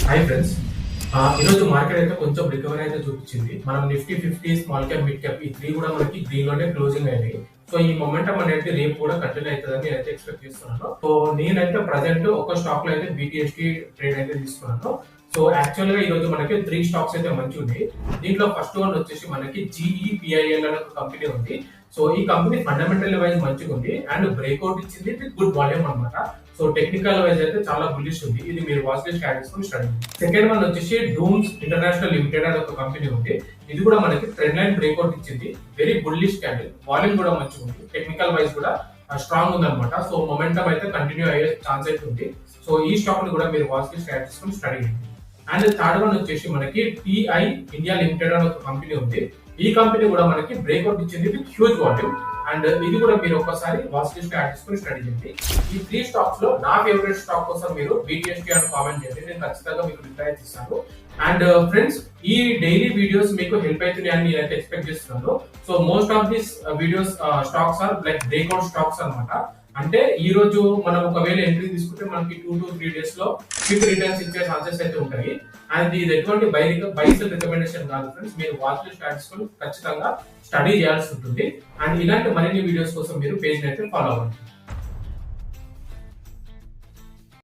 Hi friends, ఈరోజు market అయితే కొంచెం రికవరీ అయితే చూపించింది. మనం Nifty 50, small cap, mid cap ఈ 3 కూడా మనకి గ్రీన్ లోనే క్లోజింగ్ అయినాయి. సో ఈ మొమెంటం అనేది రేపు కూడా కంటిన్యూ అవుతుందని నేనైతే ఎక్స్పెక్ట్ చేస్తున్నాను. సో నేనైతే ప్రజెంట్ ఒక స్టాక్ లో అయితే BTST ట్రేడ్ అయితే తీసుకున్నాను. సో యాక్చువల్ గా ఈ రోజు మనకి 3 స్టాక్స్ అయితే మంచి ఉంది. దీంట్లో ఫస్ట్ వన్ వచ్చేసి మనకి GEPIL అనే ఒక కంపెనీ ఉంది. సో ఈ కంపెనీ ఫండమెంటల్ వైజ్ మంచిగా ఉంది అండ్ బ్రేక్అవుట్ ఇచ్చింది విత్ గుడ్ వాల్యూమ్ అనమాట. సో టెక్నికల్ వైజ్ అయితే చాలా బుల్లిష్ ఉంది. ఇది మీరు వాచ్ లిస్ట్ యాడ్ చేసుకొని స్టడీ. సెకండ్ వన్ వచ్చేసి డూమ్స్ ఇంటర్నేషనల్ లిమిటెడ్ అనే ఒక కంపెనీ ఉంది. ఇది కూడా మనకి ట్రెండ్ లైన్ బ్రేక్అవుట్ ఇచ్చింది. వెరీ బుల్లిష్ క్యాండిల్, వాల్యూమ్ కూడా మంచిగా ఉంది, టెక్నికల్ వైజ్ కూడా స్ట్రాంగ్ ఉంది అనమాట. సో మొమెంటం అయితే కంటిన్యూ అయ్యే ఛాన్స్ అయితే ఉంది. సో ఈ స్టాక్ ని కూడా మీరు వాచ్ లిస్ట్ యాడ్ చేసుకొని స్టడీ చేయండి. అండ్ థర్డ్ వన్ వచ్చేసి మనకి TI ఇండియా లిమిటెడ్ అనే ఒక కంపెనీ ఉంది. ఈ కంపెనీ కూడా మనకి బ్రేక్అవుట్ ఇచ్చింది విత్ హ్యూజ్ వాల్యూమ్ అండ్ ఇది కూడా మీరు ఒక్కసారి వాచ్ లిస్ట్ యాడ్ చేసుకుని స్టడీ చేయండి. ఈ 3 స్టాక్స్ లో నా ఫేవరెట్ స్టాక్ కోసం మీరు BTST అని కామెంట్ చేయండి. నేను ఖచ్చితంగా మీకు రిప్లై ఇస్తాను. అండ్ ఫ్రెండ్స్, ఈ డైలీ వీడియోస్ మీకు హెల్ప్ అవుతున్నాయి అని నేనైతే ఎక్స్పెక్ట్ చేస్తున్నాను. So most of this videos stocks are like breakout stocks అనమాట. అంటే ఈ రోజు మనం ఒకవేళ ఎంట్రీ తీసుకుంటే మనకి 2 to 3 డేస్ లో క్విక్ రిటర్న్స్ ఇచ్చే ఛాన్సెస్ అయితే ఉంటాయి. అండ్ ఇది ఎటువంటి బైసెల్ రికమెండేషన్ కాదు ఫ్రెండ్స్. మీరు వాచ్ లిస్ట్ యాడ్ చేసుకొని ఖచ్చితంగా స్టడీ చేయాల్సి ఉంటుంది. అండ్ ఇలాంటి మరిన్ని వీడియోస్ కోసం మీరు పేజ్ అయితే ఫాలో అవ్వండి.